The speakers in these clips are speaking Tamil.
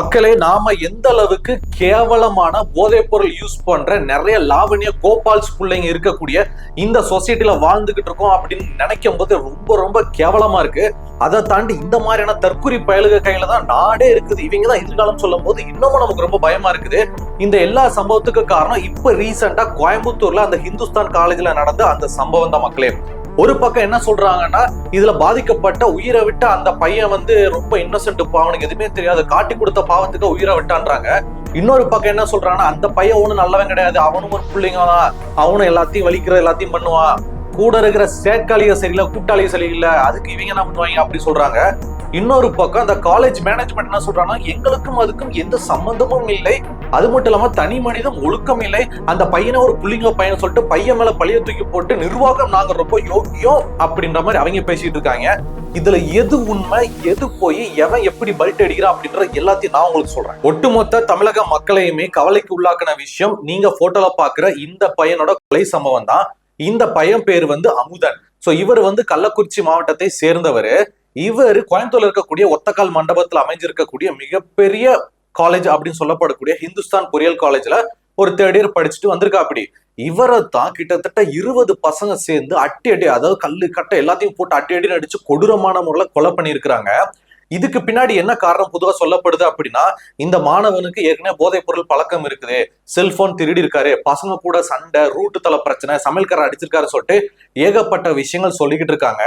மக்களே, நாம எந்த அளவுக்கு கேவலமான போதைப் பொருள் யூஸ் பண்ற நிறைய லாவண்ய கோபால்ஸ் பிள்ளைங்க இருக்கக்கூடிய இந்த சொசைட்டில வாழ்ந்துகிட்டு இருக்கோம் அப்படின்னு நினைக்கும் போது ரொம்ப ரொம்ப கேவலமா இருக்கு. அதை தாண்டி இந்த மாதிரியான தற்குறி பயலுக கையில தான் நாடே இருக்குது. இவங்க தான் எதிர்காலம் சொல்லும் போது இன்னமும் நமக்கு ரொம்ப பயமா இருக்குது. இந்த எல்லா சம்பவத்துக்கு காரணம் இப்ப ரீசெண்டா கோயம்புத்தூர்ல அந்த ஹிந்துஸ்தான் காலேஜ்ல நடந்த அந்த சம்பவம் தான் மக்களே. ஒரு பக்கம் என்ன சொல்றாங்கன்னா, இதுல பாதிக்கப்பட்ட உயிரை விட்ட அந்த பையன் ரொம்ப இன்னசென்ட், அவனுக்கு எதுவுமே தெரியாது, காட்டி கொடுத்த பாவத்துக்கு உயிரை விட்டான்றாங்க. இன்னொரு பக்கம் என்ன சொல்றாங்கன்னா, அந்த பையன் ஒண்ணும் நல்லவன் கிடையாது, அவனும் ஒரு பிள்ளைங்க தான், அவனும் எல்லாத்தையும் வலிக்கிற எல்லாத்தையும் பண்ணுவான், கூட இருக்கிற சேக்காளிய சரியில்லை கூட்டாளிய சரியில்லை, அதுக்கு இவங்க என்ன பண்ணுவாங்க அப்படி சொல்றாங்க. இன்னொரு பக்கம் அந்த காலேஜ் மேனேஜ்மெண்ட் என்ன சொல்றாங்கன்னா, எங்களுக்கும் அதுக்கும் எந்த சம்பந்தமும் இல்லை, அது மட்டும் இல்லாம தனி மனிதம் ஒழுக்கம் இல்லை, அந்த பையனை ஒரு புள்ளிங்க பையன் சொல்லிட்டு பையன் மேல பழிய தூக்கி போட்டு நிர்வாகம் நாங்க ரொம்ப யோக்கியம் அப்படின்ற மாதிரி அவங்க பேசிட்டு இருக்காங்க. இதுல எது உண்மை எது போய் எவன் எப்படி பல்ட் அடிக்கிறான் அப்படின்ற எல்லாத்தையும் நான் உங்களுக்கு சொல்றேன். ஒட்டுமொத்த தமிழக மக்களையுமே கவலைக்கு உள்ளாக்கின விஷயம் நீங்க போட்டோல பாக்குற இந்த பையனோட கொலை சம்பவம் தான். இந்த பையன் பேர் அமுதன். சோ இவர் கள்ளக்குறிச்சி மாவட்டத்தை சேர்ந்தவர். இவர் கோயம்புத்தூர்ல இருக்கக்கூடிய ஒத்தக்கால் மண்டபத்தில் அமைஞ்சிருக்கக்கூடிய மிகப்பெரிய காலேஜ் அப்படின்னு சொல்லப்படக்கூடிய ஹிந்துஸ்தான் பொறியியல் காலேஜ்ல ஒரு தேர்ட் இயர் படிச்சுட்டு வந்திருக்கா. அப்படி இவரை தான் கிட்டத்தட்ட 20 பசங்க சேர்ந்து அட்டி அதாவது கல்லு கட்டை எல்லாத்தையும் போட்டு அட்டி அடிச்சு கொடூரமான முறையில கொலை பண்ணியிருக்கிறாங்க. இதுக்கு பின்னாடி என்ன காரணம் பொதுவா சொல்லப்படுது அப்படின்னா, இந்த மாணவனுக்கு ஏற்கனவே போதைப் பொருள் பழக்கம் இருக்குது, செல்போன் திருடி இருக்காரு, பசங்க கூட சண்டை, ரூட்டு தலை பிரச்சனை, சமையல்காரர் அடிச்சிருக்காரு சொல்லிட்டு ஏகப்பட்ட விஷயங்கள் சொல்லிக்கிட்டு இருக்காங்க.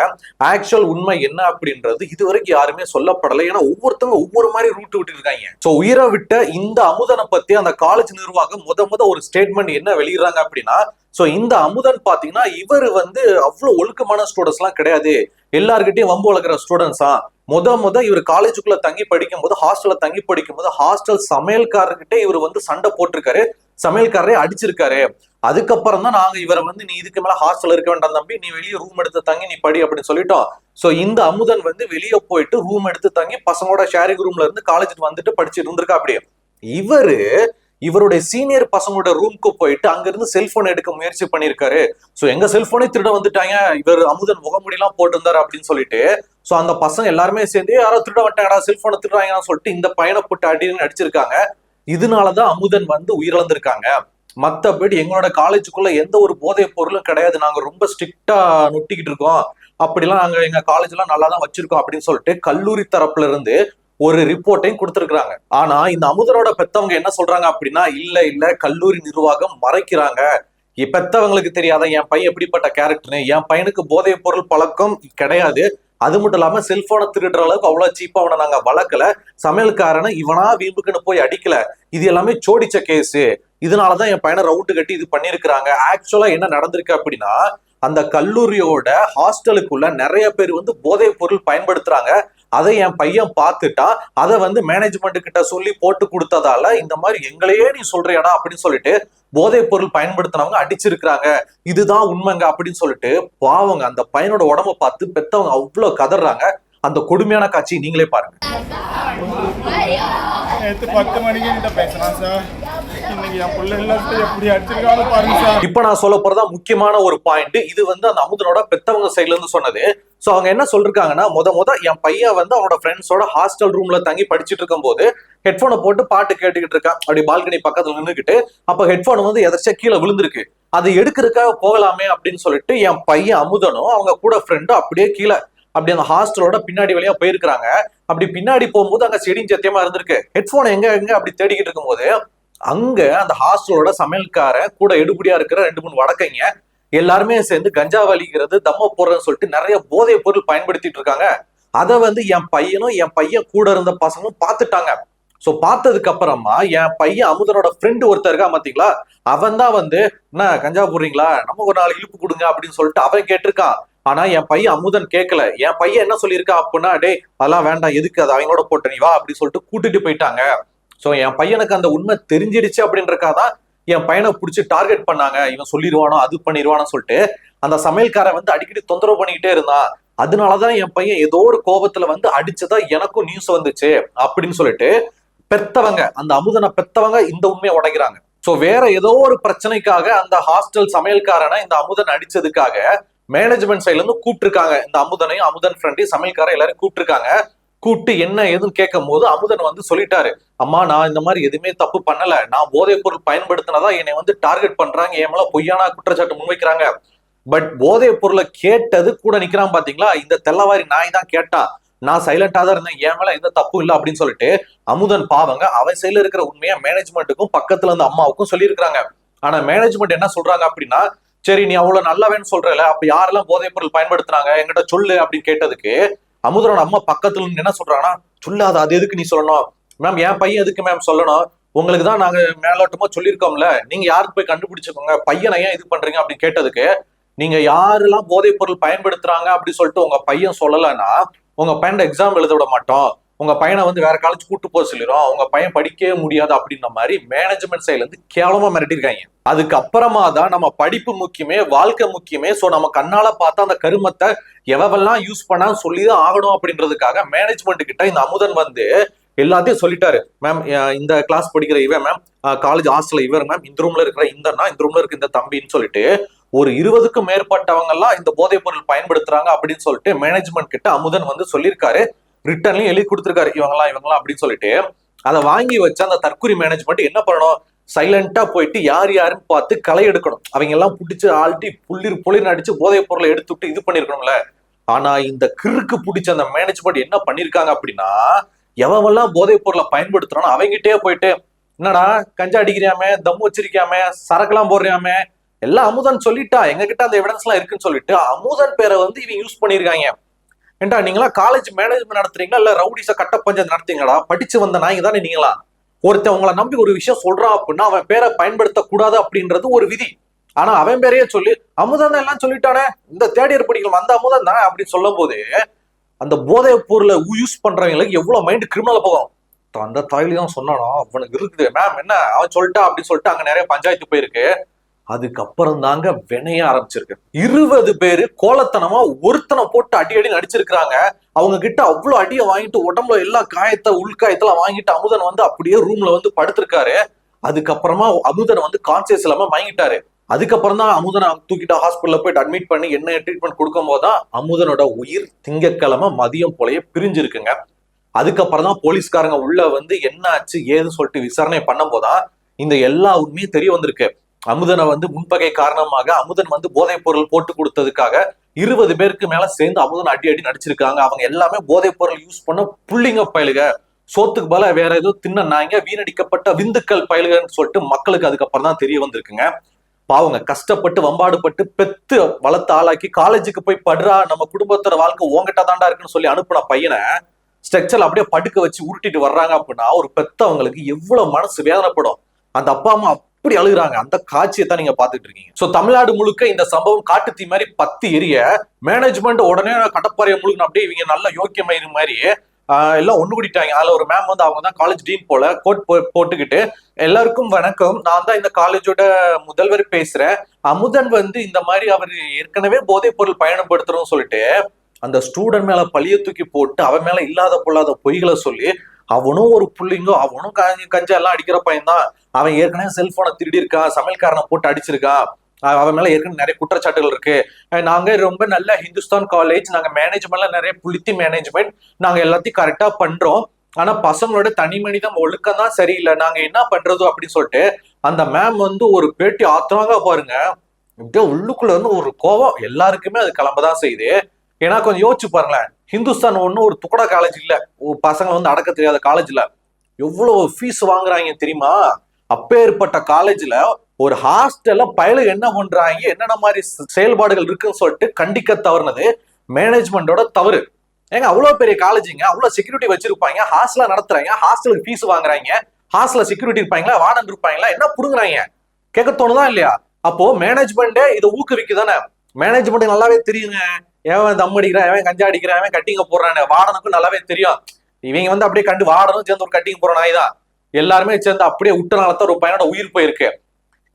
ஆக்சுவல் உண்மை என்ன அப்படின்றது இதுவரைக்கும் யாருமே சொல்லப்படலை. ஏன்னா ஒவ்வொருத்தவங்க ஒவ்வொரு மாதிரி ரூட் விட்டு இருக்காங்க. சோ உயிரை விட்ட இந்த அமுதனை பத்தி அந்த காலேஜ் நிர்வாகம் முத ஒரு ஸ்டேட்மெண்ட் என்ன வெளியிடுறாங்க அப்படின்னா, சோ இந்த அமுதன் பாத்தீங்கன்னா இவர் அவ்வளவு ஒழுக்கமான ஸ்டூடெண்ட்ஸ் எல்லாம் கிடையாது, எல்லார்கிட்டையும் வம்பு வளர்க்குற ஸ்டூடெண்ட்ஸா. இவர் காலேஜுக்குள்ள தங்கி படிக்கும் போது, ஹாஸ்டல்ல தங்கி படிக்கும் போது ஹாஸ்டல் சமையல்காரர்கிட்ட இவர் சண்டை போட்டிருக்காரு, சமையல்காரரே அடிச்சிருக்காரு. அதுக்கப்புறம் தான் நாங்க இவரை நீ இதுக்கு மேல ஹாஸ்டல் இருக்க வேண்டாம் தம்பி, நீ வெளியே ரூம் எடுத்து தங்கி நீ படி அப்படின்னு சொல்லிட்டோம். சோ இந்த அமுதன் வெளியே போயிட்டு ரூம் எடுத்து தங்கி பசங்களோட ஷேரிங் ரூம்ல இருந்து காலேஜுக்கு வந்துட்டு படிச்சுட்டு இருந்திருக்கா. அப்படியே இவருடைய சீனியர் பசங்களோட ரூம்க்கு போயிட்டு அங்க இருந்து செல்போன் எடுக்க முயற்சி பண்ணிருக்காரு. சோ எங்க செல்போனே திருட வந்துட்டாங்க, இவர் அமுதன் முகமுடியெல்லாம் போட்டு இருந்தாரு அப்படின்னு சொல்லிட்டு சோ அந்த பசங்க எல்லாருமே சேர்ந்து யாரோ திருட வந்துட்டாங்கடா, செல்போனை திருடாங்கன்னு சொல்லிட்டு இந்த பையனை போட்டு அடின்னு அடிச்சிருக்காங்க. இதனாலதான் அமுதன் உயிரிழந்திருக்காங்க. மத்தபடி எங்களோட காலேஜுக்குள்ள எந்த ஒரு போதைப் பொருளும் கிடையாது, நாங்க ரொம்ப ஸ்ட்ரிக்டா நொட்டிக்கிட்டு இருக்கோம், அப்படிலாம் நாங்க எங்க காலேஜ் எல்லாம் நல்லா தான் வச்சிருக்கோம் அப்படின்னு சொல்லிட்டு கல்லூரி தரப்புல இருந்து ஒரு ரிப்போர்ட்டையும் கொடுத்திருக்காங்க. ஆனா இந்த அமுதனோட பெத்தவங்க என்ன சொல்றாங்க அப்படின்னா, இல்ல கல்லூரி நிர்வாகம் மறைக்கிறாங்க, பெத்தவங்களுக்கு தெரியாத என் பையன் எப்படிப்பட்ட கேரக்டர்னு, என் பையனுக்கு போதைப் பொருள் பழக்கம் கிடையாது, அது மட்டும் இல்லாம செல்போனை திருடுற அளவுக்கு அவ்வளவு சீப்பா அவனை நாங்க வளர்க்கல, சமையல்காரனை இவனா வீம்புக்குன்னு போய் அடிக்கல, இது எல்லாமே சோடிச்ச கேஸ், இதனாலதான் என் பையனை ரவுண்டு கட்டி இது பண்ணிருக்கிறாங்க. ஆக்சுவலா என்ன நடந்திருக்கு அப்படின்னா, அந்த கல்லூரியோட ஹாஸ்டலுக்குள்ள நிறைய பேர் போதைப் பொருள் பயன்படுத்துறாங்க, அதை என் பையன் பார்த்துட்டா அதை மேனேஜ்மெண்ட் கிட்ட சொல்லி போட்டு கொடுத்ததால இந்த மாதிரி எங்களையே நீ சொல்றியாடா அப்படின்னு சொல்லிட்டு போதைப் பொருள் பயன்படுத்தினவங்க அடிச்சிருக்கிறாங்க, இதுதான் உண்மைங்க அப்படின்னு சொல்லிட்டு பாவங்க அந்த பையனோட உடம்ப பார்த்து பெத்தவங்க அவ்வளவு கதறாங்க. அந்த கொடுமையான காட்சி நீங்களே பாருங்க. 10 மணிக்கு பேசுறான் சார், இன்னைக்கு என் பிள்ளை எல்லாத்தையும் எப்படி அடிச்சிருக்காங்க பாருங்க சார். இப்ப நான் சொல்ல போறதா முக்கியமான ஒரு பாயிண்ட். இது அந்த அமுதனோட பெத்தவங்க சைட்ல இருந்து சொன்னது. சோ அவங்க என்ன சொல்றாங்கன்னா, முத என் பையன் அவனோட ஃப்ரெண்ட்ஸோட ஹாஸ்டல் ரூம்ல தங்கி படிச்சுட்டு இருக்கும் போது ஹெட்போனை போட்டு பாட்டு கேட்டுக்கிட்டு இருக்கான், அப்படி பால்கனி பக்கத்துல நின்றுக்கிட்டு. அப்ப ஹெட்போன் எதாச்சும் கீழே விழுந்திருக்கு, அதை எடுக்கிறதுக்காக போகலாமே அப்படின்னு சொல்லிட்டு என் பையன் அமுதனும் அவங்க கூட ஃப்ரெண்டும் அப்படியே கீழே அப்படி அந்த ஹாஸ்டலோட பின்னாடி வழியா போயிருக்கிறாங்க. அப்படி பின்னாடி போகும்போது அங்க செடியும் சத்தியமா இருந்திருக்கு. ஹெட்போன் எங்க அப்படி தேடிக்கிட்டு இருக்கும் போது அங்க அந்த ஹாஸ்டலோட சமையல்கார கூட எடுபடியா இருக்கிற 2-3 வடக்கைங்க எல்லாருமே சேர்ந்து கஞ்சா வலிக்கிறது, தம்ம போடுறதுன்னு சொல்லிட்டு நிறைய போதைப் பொருள் பயன்படுத்திட்டு இருக்காங்க. அதை என் பையனும் என் பையன் கூட இருந்த பசங்களும் பார்த்துட்டாங்க. சோ பார்த்ததுக்கு அப்புறமா என் பையன் அமுதனோட ஃப்ரெண்டு ஒருத்தர் இருக்கா பாத்தீங்களா, அவன் தான் என்ன கஞ்சா போடுறீங்களா, நமக்கு ஒரு 4 இழுப்பு கொடுங்க அப்படின்னு சொல்லிட்டு அவன் கேட்டிருக்கான். ஆனா என் பையன் அமுதன் கேட்கல. என் பையன் என்ன சொல்லியிருக்கா அப்படின்னா, டே அதெல்லாம் வேண்டாம், எதுக்கு அது அவங்களோட போட்ட நீ வா அப்படின்னு சொல்லிட்டு கூட்டிட்டு போயிட்டாங்க. சோ என் பையனுக்கு அந்த உண்மை தெரிஞ்சிடுச்சு அப்படின்றக்காதான் என் பையனை பிடிச்சி டார்கெட் பண்ணாங்க, இவன் சொல்லிடுவானோ அது பண்ணிடுவானு சொல்லிட்டு அந்த சமையல்காரன் அடிக்கடி தொந்தரவு பண்ணிக்கிட்டே இருந்தான். அதனாலதான் என் பையன் ஏதோ ஒரு கோபத்துல அடிச்சதா எனக்கும் நியூஸ் வந்துச்சு அப்படின்னு சொல்லிட்டு பெத்தவங்க, அந்த அமுதனை பெத்தவங்க இந்த உண்மையை உடைக்கிறாங்க. சோ வேற ஏதோ ஒரு பிரச்சனைக்காக அந்த ஹாஸ்டல் சமையல்காரனை இந்த அமுதன் அடிச்சதுக்காக மேனேஜ்மெண்ட் சைட்ல இருந்து கூப்பிட்டு இருக்காங்க. இந்த அமுதனையும் அமுதன் ஃப்ரெண்டையும் சமையல்கார எல்லாரும் கூப்பிட்டு இருக்காங்க. கூப்பிட்டு என்ன ஏதுன்னு கேட்கும் போது அமுதன் வந்து சொல்லிட்டாரு, அம்மா நான் இந்த மாதிரி எதுவுமே தப்பு பண்ணல, நான் போதைப் பொருள் பயன்படுத்தினதா என்னை வந்து டார்கெட் பண்றாங்க, என் மேல பொய்யான குற்றச்சாட்டு முன்வைக்கிறாங்க. பட் போதைப் பொருளை கேட்டது கூட நிக்கிறான் பாத்தீங்களா, இந்த தெல்லவாரி நாய் தான் கேட்டான், நான் சைலண்டா தான் இருந்தேன், என் மேல எந்த தப்பும் இல்லை அப்படின்னு சொல்லிட்டு அமுதன் பாவங்க அவன் சைடுல இருக்கிற உண்மையா மேனேஜ்மெண்ட்டுக்கும் பக்கத்துல இருந்த அம்மாவுக்கும் சொல்லியிருக்காங்க. ஆனா மேனேஜ்மெண்ட் என்ன சொல்றாங்க அப்படின்னா, சரி நீ அவ்வளவு நல்லவன்னு சொல்றல, அப்ப யாரெல்லாம் போதைப் பொருள் பயன்படுத்தினாங்க என்கிட்ட சொல்லு அப்படின்னு கேட்டதுக்கு அமுதனோட அம்மா பக்கத்துல இருந்து என்ன சொல்றாங்கன்னா, சொல்லாத, அது எதுக்கு நீ சொல்லணும் மேம், என் பையன் எதுக்கு மேம் சொல்லணும், உங்களுக்கு தான் நாங்க மேலோட்டமா சொல்லியிருக்கோம்ல, நீங்க யாருக்கு போய் கண்டுபிடிச்சுக்கோங்க, பையனை ஏன் இது பண்றீங்க அப்படின்னு கேட்டதுக்கு, நீங்க யாரெல்லாம் போதைப் பொருள் பயன்படுத்துறாங்க அப்படின்னு சொல்லிட்டு உங்க பையன் சொல்லலைன்னா உங்க பையன் எக்ஸாம் எழுத விட மாட்டோம், உங்க பையனை வந்து வேற காலேஜ் கூட்டு போக சொல்லிடும், உங்க பையன் படிக்கவே முடியாது அப்படின்ற மாதிரி மேனேஜ்மெண்ட் சைட்ல இருந்து கேவலமா மிரட்டிருக்காங்க. அதுக்கப்புறமா தான் நம்ம படிப்பு முக்கியமே, வாழ்க்கை முக்கியமே, சோ நம்ம கண்ணால பார்த்தா அந்த கருமத்தை எவெல்லாம் யூஸ் பண்ணா சொல்லிதான் ஆகணும் அப்படின்றதுக்காக மேனேஜ்மெண்ட் கிட்ட இந்த அமுதன் வந்து எல்லாத்தையும் சொல்லிட்டாரு. மேம் இந்த கிளாஸ் படிக்கிற இவன் மேம், காலேஜ் ஹாஸ்டல்ல இவர் மேம், இந்த ரூம்ல இருக்கிற இந்த ரூம்ல இருக்க இந்த தம்பின்னு சொல்லிட்டு ஒரு 20க்கும் மேற்பட்டவங்க எல்லாம் இந்த போதைப் பொருள் பயன்படுத்துறாங்க அப்படின்னு சொல்லிட்டு மேனேஜ்மெண்ட் கிட்ட அமுதன் வந்து சொல்லியிருக்காரு. ரிட்டர்ன்லயும் எழுதி கொடுத்திருக்காரு, இவங்கலாம் அப்படின்னு சொல்லிட்டு. அதை வாங்கி வச்ச அந்த தற்கொலை மேனேஜ்மெண்ட் என்ன பண்ணணும், சைலண்டா போயிட்டு யார் யாருன்னு பார்த்து களை எடுக்கணும். அவங்க எல்லாம் பிடிச்சு ஆல்ட்டி புளிர் அடிச்சு போதைப் பொருளை எடுத்துட்டு இது பண்ணிருக்கணும்ல. ஆனா இந்த கிறுக்கு பிடிச்ச அந்த மேனேஜ்மெண்ட் என்ன பண்ணிருக்காங்க அப்படின்னா, எவெல்லாம் போதைப் பொருளை பயன்படுத்துறானோ அவங்கிட்டே போயிட்டு, என்னடா கஞ்சா அடிக்கிறியாமே, தம் வச்சிருக்காமே, சரக்கெல்லாம் போடுறியாமே, எல்லாம் அமுதன் சொல்லிட்டா, எங்க கிட்ட அந்த எவிடன்ஸ் எல்லாம் இருக்குன்னு சொல்லிட்டு அமுதன் பேரை வந்து இவங்க யூஸ் பண்ணிருக்காங்க. ஏண்டா நீங்களா காலேஜ் மேனேஜ்மெண்ட் நடத்துறீங்களா இல்ல ரவுடிஸ கட்ட பஞ்சாயத்து நடத்தீங்களா, படிச்சு வந்த நாய்ங்க தானே நீங்களா. ஒருத்தன் உங்களை நம்பி ஒரு விஷயம் சொல்றான் அப்படின்னா அவன் பேரை பயன்படுத்த கூடாது அப்படின்றது ஒரு விதி. ஆனா அவன் பேரையே சொல்லி அமுதன் தான் எல்லாம் சொல்லிட்டானே, இந்த தேர்ட் இயர் படிக்கலாம் அந்த அமுதன் தானே அப்படின்னு சொல்லும் போது அந்த போதைப் பொருளை யூஸ் பண்றவங்களுக்கு எவ்வளவு மைண்ட் கிரிமினல் போகும். அந்த தாயில தான் சொன்னானோ அவனுக்கு இருக்குது மேம், என்ன அவன் சொல்லிட்டா அப்படின்னு சொல்லிட்டு அங்க நிறைய பஞ்சாயத்து போயிருக்கு. அதுக்கப்புறம் தாங்க வினைய ஆரம்பிச்சிருக்கு. 20 பேரு கோலத்தனமா ஒருத்தனை போட்டு அடி நடிச்சிருக்காங்க. அவங்க கிட்ட அவ்வளவு அடியை வாங்கிட்டு உடம்புல எல்லா உள்காயத்தெல்லாம் வாங்கிட்டு அமுதன் வந்து அப்படியே ரூம்ல வந்து படுத்திருக்காரு. அதுக்கப்புறமா அமுதன் வந்து கான்சியஸ் இல்லாம வாங்கிட்டாரு. அதுக்கப்புறம் தான் அமுதனை தூக்கிட்டு ஹாஸ்பிட்டல்ல போயிட்டு அட்மிட் பண்ணி என்ன ட்ரீட்மெண்ட் கொடுக்கும் போதுதான் அமுதனோட உயிர் திங்கட்கிழமை மதியம் போலயே பிரிஞ்சிருக்குங்க. அதுக்கப்புறம் தான் போலீஸ்காரங்க உள்ள வந்து என்ன ஆச்சு ஏது சொல்லிட்டு விசாரணை பண்ணும் போதான் இந்த எல்லா உண்மையும் தெரிய வந்திருக்கு. அமுதனை வந்து முன்பகை காரணமாக அமுதன் வந்து போதைப் பொருள் போட்டு கொடுத்ததுக்காக 20 பேருக்கு மேல சேர்ந்து அமுதன் அடி நடிச்சிருக்காங்க. அவங்க எல்லாமே போதைப் பொருள் யூஸ் பண்ண புள்ளிங்க பயலுக, சோத்துக்கு போல வேற ஏதோ தின்ன நாய்ங்க, வீணடிக்கப்பட்ட விந்துக்கள் பயலுகன்னு சொல்லிட்டு மக்களுக்கு அதுக்கப்புறம் தான் தெரிய வந்திருக்குங்க. பாவங்க கஷ்டப்பட்டு வம்பாடுபட்டு பெத்து வளர்த்து ஆளாக்கி காலேஜுக்கு போய் படுறா, நம்ம குடும்பத்தோட வாழ்க்கை உங்ககிட்ட தாண்டா இருக்குன்னு சொல்லி அனுப்புன பையனை ஸ்ட்ரக்சர் அப்படியே படுக்க வச்சு உருட்டிட்டு வர்றாங்க அப்படின்னா ஒரு பெத்தவங்களுக்கு எவ்வளவு மனசு வேதனைப்படும். அந்த அப்பா அம்மா அப்படி அழுகுறாங்க. அந்த காட்சியை தான் நீங்க பாத்துட்டு இருக்கீங்க. சோ தமிழ்நாடு முழுக்க இந்த சம்பவம் காட்டுத்தீ மாதிரி பத்தி எரிய மேனேஜ்மெண்ட் உடனே கடப்பாறைய முழுக்க அப்படியே இவங்க நல்ல யோக்கியமயிறு மாதிரி எல்லாம் ஒண்ணு கூட்டிட்டாங்க. அதுல ஒரு மேம் வந்து அவங்க தான் காலேஜ் டீன் போல கோட் போட்டுக்கிட்டு, எல்லாருக்கும் வணக்கம், நான் தான் இந்த காலேஜோட முதல்வர் பேசுறேன், அமுதன் வந்து இந்த மாதிரி அவர் ஏற்கனவே போதைப் பொருள் பயணப்படுத்துறோம்னு சொல்லிட்டு அந்த ஸ்டூடெண்ட் மேல பழிய தூக்கி போட்டு அவன் மேல இல்லாத பொல்லாத பொய்களை சொல்லி, அவனும் ஒரு புள்ளிங்கோ, அவனும் கஞ்சா எல்லாம் அடிக்கிற பையன் தான், அவன் ஏற்கனவே செல்போனை திருடி இருக்கான், சமையல்காரனை போட்டு அடிச்சிருக்கான், அவன் மேல ஏற்கனவே நிறைய குற்றச்சாட்டுகள் இருக்கு, நாங்க ரொம்ப நல்ல ஹிந்துஸ்தான் காலேஜ், நாங்க மேனேஜ்மெண்ட்ல நிறைய புளித்தி மேனேஜ்மெண்ட், நாங்க எல்லாத்தையும் கரெக்டா பண்றோம், ஆனா பசங்களோட தனி மனிதம் ஒழுக்கம் தான் சரியில்லை, நாங்க என்ன பண்றது அப்படின்னு சொல்லிட்டு அந்த மேம் வந்து ஒரு பேட்டி ஆத்துறாங்க பாருங்க. இப்படியே உள்ளுக்குள்ள வந்து ஒரு கோபம் எல்லாருக்குமே அது கிளம்பதான் செய்யுது. ஏன்னா கொஞ்சம் யோசிச்சு பாருங்களேன், ஹிந்துஸ்தான் ஒன்னும் ஒரு துக்கடா காலேஜ் இல்ல, பசங்களை வந்து அடக்க தெரியாத காலேஜ் இல்ல, எவ்வளவு ஃபீஸ் வாங்குறாங்க தெரியுமா? அப்பேற்பட்ட காலேஜ்ல ஒரு ஹாஸ்டல்ல பயலு என்ன பண்றாங்க, என்னென்ன மாதிரி செயல்பாடுகள் இருக்குன்னு சொல்லிட்டு கண்டிக்க தவறுனது மேனேஜ்மெண்டோட தவறு. ஏங்க அவ்வளவு பெரிய காலேஜுங்க, அவ்வளவு செக்யூரிட்டி வச்சிருப்பாங்க, ஹாஸ்டலா நடத்துறாங்க, ஹாஸ்டலுக்கு ஃபீஸ் வாங்குறாங்க, ஹாஸ்டல்ல செக்யூரிட்டி இருப்பாங்களா, வார்டன் இருப்பாங்களா, என்ன புடுங்குறாங்க கேட்க தோணுதான் இல்லையா? அப்போ மேனேஜ்மெண்டே இதை ஊக்குவிக்குதானே? மேனேஜ்மெண்ட் நல்லாவே தெரியுங்க, எவன் தம் அடிக்கிறான், எவன் கஞ்சா அடிக்கிறான், எவன் கட்டிங்க போடுறான்னு வார்டனுக்கும் நல்லாவே தெரியும். இவங்க வந்து அப்படியே கண்டு வார்டனும் சேர்ந்து ஒரு கட்டிங் போற நாய் தான், எல்லாருமே சேர்ந்து அப்படியே விட்டனாலதான் ஒரு பையனோட உயிர் போயிருக்கு.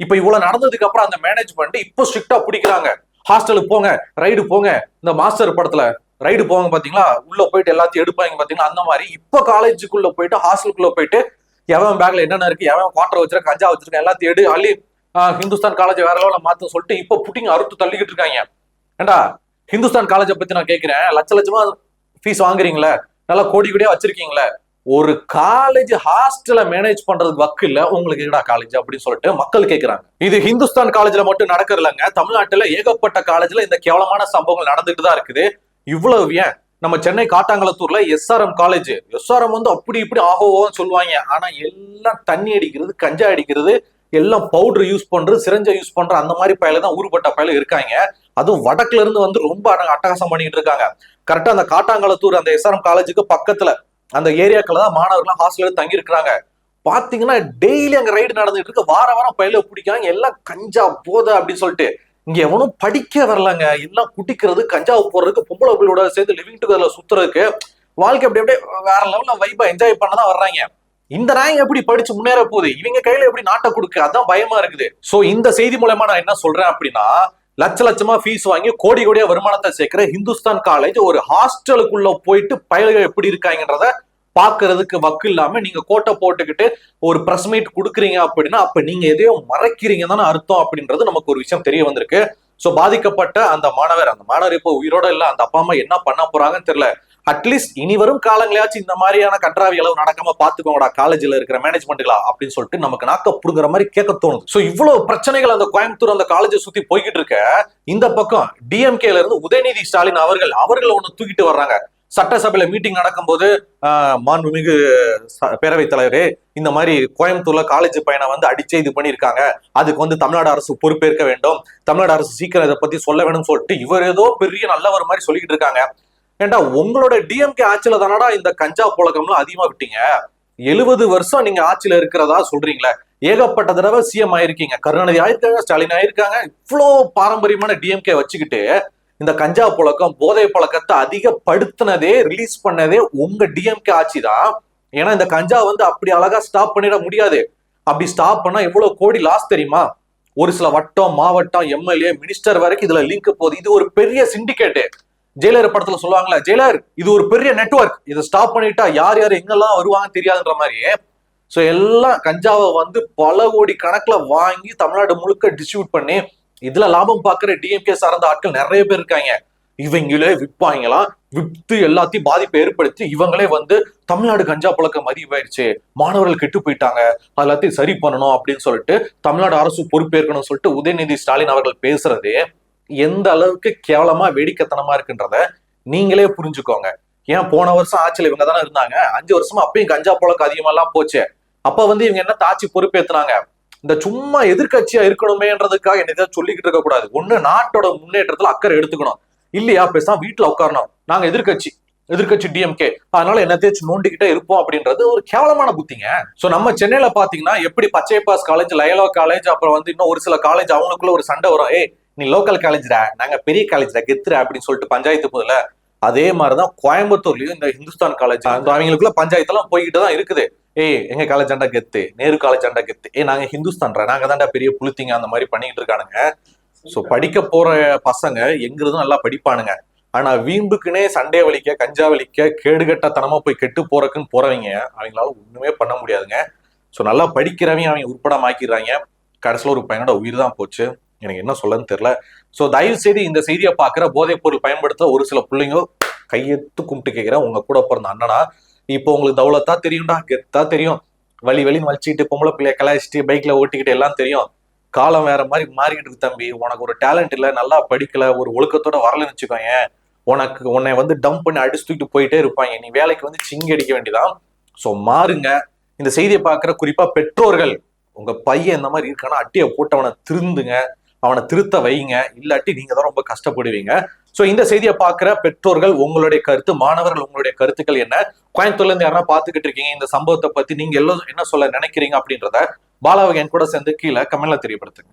இப்ப இவ்வளவு நடந்ததுக்கு அப்புறம் அந்த மேனேஜ்மெண்ட் இப்போ ஸ்ட்ரிக்டா பிடிக்கிறாங்க. ஹாஸ்டலுக்கு போங்க, ரைடு போங்க, இந்த மாஸ்டர் படத்துல ரைடு போவாங்க பாத்தீங்களா, உள்ள போயிட்டு எல்லாத்தையும் எடுப்பாங்க பாத்தீங்களா, அந்த மாதிரி இப்ப காலேஜுக்குள்ள போயிட்டு ஹாஸ்டலுக்குள்ள போயிட்டு எவன் பேக்ல என்னென்ன இருக்கு, எவன் குவார்டர் வச்சிருக்க, கஞ்சா வச்சிருக்க, எல்லாத்தையும் எடு அள்ளி ஹிந்துஸ்தான் காலேஜ் வேற லெவலில் மாத்த சொல்லிட்டு இப்ப புட்டிங்க அறுத்து தள்ளிக்கிட்டு இருக்காங்க. ஏண்டா ஹிந்துஸ்தான் காலேஜை பத்தி நான் கேட்கிறேன், லட்ச லட்சமா ஃபீஸ் வாங்குறீங்களே, நல்லா கோடி கோடியா வச்சிருக்கீங்களே, ஒரு காலேஜ் ஹாஸ்டலை மேனேஜ் பண்றதுக்கு வக்கு இல்ல உங்களுக்கு என்னடா காலேஜ் அப்படின்னு சொல்லிட்டு மக்கள் கேட்கிறாங்க. இது ஹிந்துஸ்தான் காலேஜ்ல மட்டும் நடக்கிறதுலங்க, தமிழ்நாட்டுல ஏகப்பட்ட காலேஜ்ல இந்த கேவலமான சம்பவங்கள் நடந்துட்டு தான் இருக்குது. இவ்வளவு ஏன் நம்ம சென்னை காட்டாங்குளத்தூர்ல எஸ்ஆர்எம் காலேஜ், எஸ்ஆர்எம் வந்து அப்படி இப்படி ஆகோன்னு சொல்லுவாங்க. ஆனா எல்லாம் தண்ணி அடிக்கிறது, கஞ்சா அடிக்கிறது, எல்லாம் பவுடர் யூஸ் பண்றது, சிரஞ்சை யூஸ் பண்ற அந்த மாதிரி பயல தான் ஊருப்பட்ட பயல இருக்காங்க. அதுவும் வடக்குல இருந்து வந்து ரொம்ப அட்டகாசம் பண்ணிட்டு இருக்காங்க. கரெக்டா அந்த காட்டாங்குளத்தூர் அந்த எஸ்ஆர்எம் காலேஜுக்கு பக்கத்துல அந்த ஏரியாக்கள் தான் மாணவர்கள் ஹாஸ்டல்ல தங்கி இருக்கிறாங்க. பாத்தீங்கன்னா டெய்லி அங்க ரைடு நடந்துட்டு இருக்கு. வார வாரம் பயில பிடிக்காங்க, எல்லாம் கஞ்சா போத அப்படின்னு சொல்லிட்டு. இங்க எவனும் படிக்க வரலங்க, எல்லாம் குடிக்கிறது, கஞ்சா போடுறதுக்கு, பொம்பளை பிள்ளையோட சேர்ந்து லிவிங் டுகெதர்ல சுத்துறதுக்கு, வாழ்க்கை அப்படி அப்படியே வேற லெவல்ல வைப்பா என்ஜாய் பண்ணதான் வர்றாங்க. இந்த நாய் எப்படி படிச்சு முன்னேற போகுது, இவங்க கையில எப்படி நாட்டை கொடுக்கு, அதான் பயமா இருக்குது. சோ இந்த செய்தி மூலமா நான் என்ன சொல்றேன் அப்படின்னா, லட்ச லட்சமா ஃபீஸ் வாங்கி கோடி கோடியா வருமானத்தை சேர்க்கிற ஹிந்துஸ்தான் காலேஜ் ஒரு ஹாஸ்டலுக்குள்ள போயிட்டு பயல்கள் எப்படி இருக்காங்கன்றத பாக்குறதுக்கு வக்கு இல்லாம நீங்க கோட்டை போட்டுக்கிட்டு ஒரு பிரஸ் மீட் கொடுக்குறீங்க அப்படின்னா, அப்ப நீங்க எதையோ மறைக்கிறீங்க தானே அர்த்தம் அப்படின்றது நமக்கு ஒரு விஷயம் தெரிய வந்திருக்கு. சோ பாதிக்கப்பட்ட அந்த மாணவர் இப்போ உயிரோட இல்ல, அந்த அப்பா அம்மா என்ன பண்ண போறாங்கன்னு தெரியல. அட்லீஸ்ட் இனி வரும் காலங்களையாச்சும் இந்த மாதிரியான கன்றாவி அளவு நடக்காம பாத்துக்கோங்கடா காலேஜ்ல இருக்கிற மேனேஜ்மெண்ட்களா அப்படின்னு சொல்லிட்டு நமக்கு நாக்க புடுங்குற மாதிரி கேட்க தோணுது. சோ இவ்வளவு பிரச்சனைகள் அந்த கோயம்புத்தூர் அந்த காலேஜை சுத்தி போய்கிட்டு இருக்க, இந்த பக்கம் டிஎம்கேல இருந்து உதயநிதி ஸ்டாலின் அவர்கள் ஒண்ணு தூக்கிட்டு வர்றாங்க. சட்டசபையில மீட்டிங் நடக்கும்போது மாண்புமிகு பேரவைத் தலைவரே, இந்த மாதிரி கோயம்புத்தூர்ல காலேஜ் பையனை வந்து அடிச்சே இது பண்ணிருக்காங்க, அதுக்கு வந்து தமிழ்நாடு அரசு பொறுப்பேற்க வேண்டும், தமிழ்நாடு அரசு சீக்கிரம் இதை பத்தி சொல்ல வேணும்னு சொல்லிட்டு இவர் ஏதோ பெரிய நல்லவர் மாதிரி சொல்லிக்கிட்டு இருக்காங்க. ஏண்டா உங்களோட டிஎம்கே ஆட்சியில தானடா இந்த கஞ்சா புழக்கம்லாம் அதிகமா விட்டீங்க. 70 வருஷம் நீங்க ஆட்சியில இருக்கிறதா சொல்றீங்களே, ஏகப்பட்ட தடவை சிஎம் ஆயிருக்கீங்க, கருணாநிதி ஆயிருக்காங்க, ஸ்டாலின் ஆயிருக்காங்க. இவ்வளோ பாரம்பரியமான டிஎம்கே வச்சுக்கிட்டு இந்த கஞ்சா புழக்கம், போதை பழக்கத்தை அதிகப்படுத்தினதே, ரிலீஸ் பண்ணதே உங்க டிஎம்கே ஆட்சி தான். ஏன்னா இந்த கஞ்சா வந்து அப்படி அழகா ஸ்டாப் பண்ணிட முடியாது. அப்படி ஸ்டாப் பண்ணா எவ்வளவு கோடி லாஸ் தெரியுமா? ஒரு சில வட்டம், மாவட்டம், எம்எல்ஏ, மினிஸ்டர் வரைக்கும் இதுல லிங்க் போகுது. இது ஒரு பெரிய சிண்டிகேட்டு. ஜெயிலர் படத்துல சொல்லுவாங்களா, ஜெயிலர் இது ஒரு பெரிய நெட்வொர்க், இதை ஸ்டாப் பண்ணிட்டா யார் யார் எங்கெல்லாம் வருவாங்கன்னு தெரியாதுன்ற மாதிரி. சோ எல்லாம் கஞ்சாவை வந்து பல கோடி கணக்குல வாங்கி தமிழ்நாடு முழுக்க டிஸ்ட்ரிபியூட் பண்ணி இதுல லாபம் பாக்குற டிஎம்கே சார்ந்த ஆட்கள் நிறைய பேர் இருக்காங்க. இவங்களே விற்பாங்களாம், விற்று எல்லாத்தையும் பாதிப்பை ஏற்படுத்தி இவங்களே வந்து தமிழ்நாடு கஞ்சா பழக்கம் அதிகமாயிருச்சு, மாணவர்கள் கெட்டு போயிட்டாங்க, எல்லாத்தையும் சரி பண்ணணும் அப்படின்னு சொல்லிட்டு தமிழ்நாடு அரசு பொறுப்பேற்கணும்னு சொல்லிட்டு உதயநிதி ஸ்டாலின் அவர்கள் பேசுறது எந்த அளவுக்கு கேவலமா வேடிக்கைத்தனமா இருக்குன்றத நீங்களே புரிஞ்சுக்கோங்க. ஏன் போன வருஷம் ஆட்சியில இவங்க தானே இருந்தாங்க, 5 வருஷமா அப்பயும் கஞ்சா பழக்கம் அதிகமெல்லாம் போச்சு. அப்ப வந்து இவங்க என்ன தாட்சி பொறுப்பேத்துனாங்க? இந்த சும்மா எதிர்கட்சியா இருக்கணுமேன்றதுக்காக என்ன சொல்லிக்கிட்டு இருக்க கூடாது. ஒண்ணு நாட்டோட முன்னேற்றத்துல அக்கறை எடுத்துக்கணும், இல்லையா பேசாம வீட்டுல உட்காரணும். நாங்க எதிர்கட்சி டிஎம்கே, அதனால என்னத்தையும் நோண்டிக்கிட்டே இருப்போம் அப்படின்றது ஒரு கேவலமான புத்திங்க. சோ நம்ம சென்னையில பாத்தீங்கன்னா எப்படி பச்சைபாஸ் காலேஜ், லயலா காலேஜ், அப்புறம் வந்து இன்னும் ஒரு சில காலேஜ் அவங்களுக்குள்ள ஒரு சண்டை வரும். ஏய் நீ லோக்கல் காலேஜ்டா, நாங்க பெரிய காலேஜ்டா, கெத்துற அப்படின்னு சொல்லிட்டு பஞ்சாயத்து போதுல. அதே மாதிரிதான் கோயம்புத்தூர்லயும் இந்த ஹிந்துஸ்தான் காலேஜ் அவங்களுக்குள்ள பஞ்சாயத்து எல்லாம் போய்கிட்டு தான் இருக்குது. ஏய் எங்க காலேஜ் ஆண்டா கெத்து, நேரு காலேஜ் ஆண்டா கெத்து, நாங்க ஹிந்துஸ்தான்ரா, நாங்க தான்டா பெரிய புளுத்திங்க, அந்த மாதிரி பண்ணிட்டு இருக்கானுங்க. சோ படிக்க போற பசங்க எங்கிறதும் நல்லா படிப்பானுங்க. ஆனா வீம்புக்குன்னே சண்டே வலிக்க, கஞ்சா வலிக்க, கேடுகட்டத்தனமா போய் கெட்டு போறக்குன்னு போறவங்க அவங்களால ஒண்ணுமே பண்ண முடியாதுங்க. சோ நல்லா படிக்கிறவங்க அவங்க உருப்படமாக்கிறாங்க, கடைசியில ஒரு பையனோட உயிர் தான் போச்சு. எனக்கு என்ன சொல்லன்னு தெரியல. சோ தயவு செய்து இந்த செய்தியை பாக்குற போதைப் பொருள் பயன்படுத்த ஒரு சில பிள்ளைங்க கையெத்து கும்பிட்டு கேட்கிறேன், உங்க கூட பிறந்த அண்ணனா, இப்போ உங்களுக்கு தௌலத்தா தெரியும்டா, கெத்தா தெரியும், வலின்னு வலிச்சுக்கிட்டு பொம்பளை பிள்ளைய கலாய்ச்சிட்டு பைக்ல ஓட்டிக்கிட்டு எல்லாம் தெரியும். காலம் வேற மாதிரி மாறிக்கிட்டு இருக்கு தம்பி. உனக்கு ஒரு டேலண்ட் இல்ல, நல்லா படிக்கல, ஒரு ஒழுக்கத்தோட வரலன்னு வச்சுக்கோங்க, உன்னை வந்து டம்ப் பண்ணி அடிச்சு தூக்கிட்டு போயிட்டே இருப்பாங்க. நீ வேலைக்கு வந்து சிங்கி அடிக்க வேண்டியதான். சோ மாறுங்க. இந்த செய்தியை பாக்குற குறிப்பா பெற்றோர்கள், உங்க பையன் இந்த மாதிரி இருக்கானா அட்டியை போட்டு அவனை திருந்துங்க, அவனை திருத்த வைங்க, இல்லாட்டி நீங்க தான் ரொம்ப கஷ்டப்படுவீங்க. சோ இந்த செய்தியை பாக்குற பெற்றோர்கள் உங்களுடைய கருத்து, மாணவர்கள் உங்களுடைய கருத்துக்கள் என்ன? கோயம்புத்தூர்ல இருந்து யாரா பாத்துக்கிட்டு இருக்கீங்க, இந்த சம்பவத்தை பத்தி நீங்க எல்லாம் என்ன சொல்ல நினைக்கிறீங்க அப்படின்றத பாலாவகன் கூட சேர்ந்து கீழே கமெண்ட்ல தெரியப்படுத்துங்க.